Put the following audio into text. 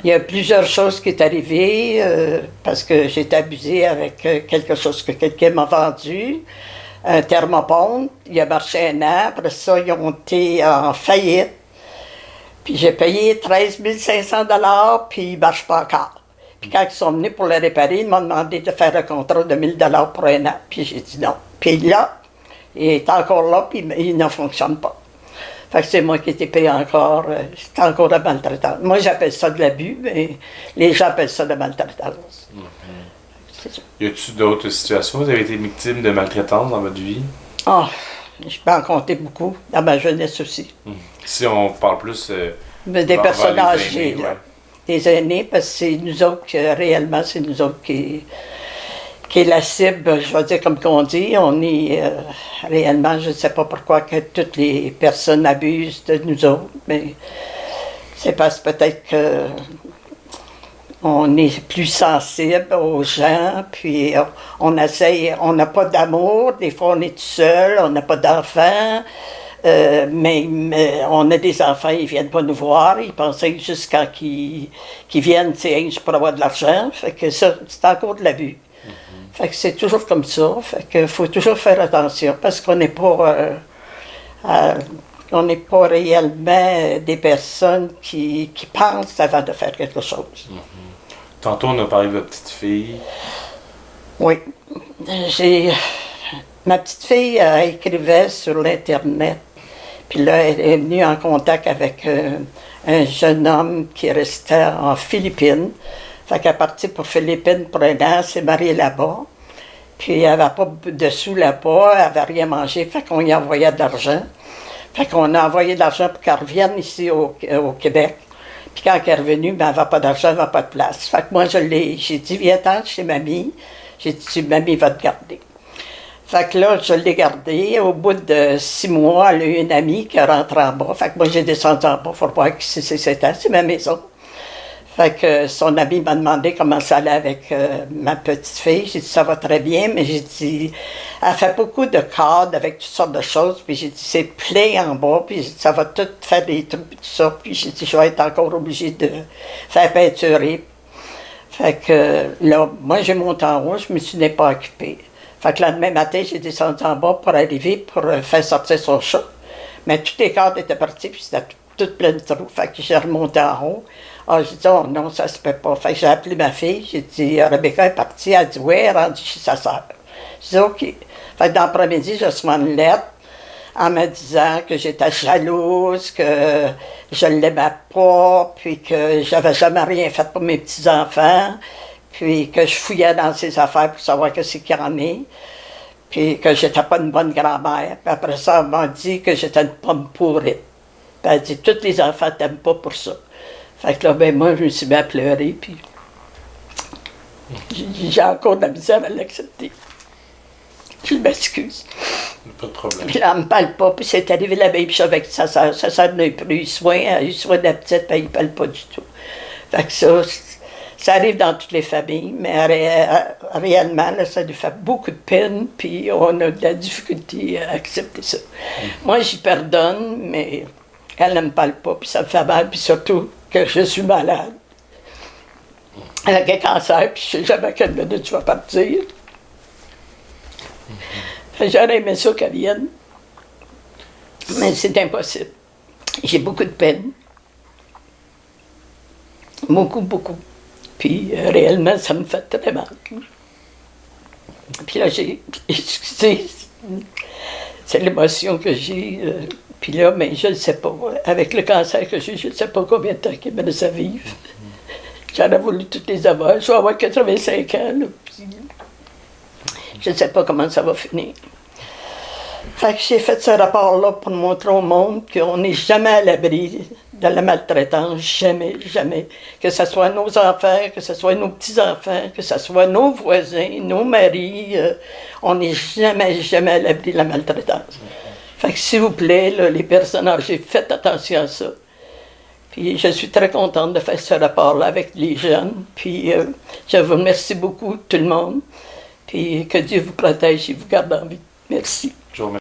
Il y a plusieurs choses qui sont arrivées parce que j'ai été abusée avec quelque chose que quelqu'un m'a vendu, un thermopompe. Il a marché un an. Après ça, ils ont été en faillite. Puis j'ai payé 13 500 $, puis il ne marche pas encore. Puis quand ils sont venus pour le réparer, ils m'ont demandé de faire un contrat de 1 000 $ pour un an. Puis j'ai dit non. Puis là, il est encore là, puis il ne fonctionne pas. Fait que c'est moi qui ai été payé encore. C'est encore de la maltraitance. Moi, j'appelle ça de l'abus, mais les gens appellent ça de la maltraitance. Y a-t-il d'autres situations? Vous avez été victime de maltraitance dans votre vie? Ah, je peux en compter beaucoup, dans ma jeunesse aussi. Si on parle plus... Mais des personnes les âgées, aînés, là. ouais. Des aînés, parce que c'est nous autres, réellement, c'est nous autres qui est la cible, je vais dire comme qu'on dit. On est réellement, je ne sais pas pourquoi que toutes les personnes abusent de nous autres, mais c'est parce que peut-être que on est plus sensible aux gens, puis on essaye, on n'a pas d'amour, des fois on est tout seul, on n'a pas d'enfants, mais on a des enfants, ils viennent pas nous voir, ils pensaient juste quand ils viennent, c'est juste pour avoir de l'argent, fait que ça, c'est encore de l'abus. Fait que c'est toujours comme ça, fait que faut toujours faire attention, parce qu'on n'est pas... on n'est pas réellement des personnes qui pensent avant de faire quelque chose. Tantôt, on a parlé de votre petite fille. Oui. Ma petite fille écrivait sur l'Internet. Puis là, elle est venue en contact avec un jeune homme qui restait en Philippines. Fait qu'elle est partie pour Philippines pour un an, elle s'est mariée là-bas. Puis elle n'avait pas de sous là-bas, elle n'avait rien mangé, fait qu'on y envoyait de l'argent. Fait qu'on a envoyé de l'argent pour qu'elle revienne ici au Québec. Puis quand elle est revenue, ben, elle n'avait pas d'argent, elle n'avait pas de place. Fait que moi, j'ai dit, viens-t'en chez mamie. J'ai dit, mamie va te garder. Fait que là, je l'ai gardée. Au bout de 6 mois, elle a eu une amie qui est rentrée en bas. Fait que moi, j'ai descendu en bas pour voir qui c'était. C'est ma maison. Fait que son ami m'a demandé comment ça allait avec ma petite fille. J'ai dit, ça va très bien, mais j'ai dit, elle fait beaucoup de cadres avec toutes sortes de choses. Puis j'ai dit, c'est plein en bas, puis j'ai dit, ça va tout faire des trous, puis tout ça. Puis j'ai dit, je vais être encore obligée de faire peinturer. Fait que là, moi, j'ai monté en haut, je me suis pas occupée. Fait que le lendemain matin, j'ai descendu en bas pour arriver, pour faire sortir son chat. Mais toutes les cadres étaient partis, puis c'était tout plein de trous. Fait que j'ai remonté en haut. Ah, j'ai dit, oh non, ça se peut pas. Fait que j'ai appelé ma fille, j'ai dit, Rebecca est partie. Elle a dit, oui, elle est rendue chez sa sœur. J'ai dit, OK. Fait que dans l'après-midi, j'ai reçu une lettre en me disant que j'étais jalouse, que je ne l'aimais pas, puis que j'avais jamais rien fait pour mes petits-enfants, puis que je fouillais dans ses affaires pour savoir qu'est-ce qu'il y en a, puis que j'étais pas une bonne grand-mère. Puis après ça, elle m'a dit que j'étais une pomme pourrie. Puis elle dit, tous les enfants t'aiment pas pour ça. Fait que là, ben moi, je me suis mis à pleurer, puis j'ai encore de la misère à l'accepter. Je m'excuse. Pas de problème. Puis là, elle me parle pas, puis c'est arrivé la même chose avec sa soeur. Sa soeur n'a pas eu soin, elle a eu soin de la petite, puis elle ne parle pas du tout. Fait que ça arrive dans toutes les familles, mais réellement, là, ça nous fait beaucoup de peine, puis on a de la difficulté à accepter ça. Moi, j'y pardonne, mais elle ne me parle pas, puis ça me fait mal, puis surtout que je suis malade. Elle a un cancer, puis je ne sais jamais à quelle minute je vais partir. J'aurais aimé ça qu'elle vienne, mais c'est impossible. J'ai beaucoup de peine. Beaucoup, beaucoup. Puis réellement, ça me fait très mal. Puis là, excusez, c'est l'émotion que j'ai. Puis là, mais je ne sais pas. Avec le cancer que j'ai, je ne sais pas combien de temps qu'il me laisse à vivre. J'en ai voulu toutes les avoir. Je vais avoir 85 ans, là, puis je ne sais pas comment ça va finir. Fait que j'ai fait ce rapport-là pour montrer au monde qu'on n'est jamais à l'abri de la maltraitance, jamais, jamais. Que ce soit nos enfants, que ce soit nos petits-enfants, que ce soit nos voisins, nos maris, on n'est jamais, jamais à l'abri de la maltraitance. Fait que s'il vous plaît, là, les personnes âgées, faites attention à ça. Puis je suis très contente de faire ce rapport-là avec les jeunes. Puis je vous remercie beaucoup, tout le monde. Puis que Dieu vous protège et vous garde en vie. Merci.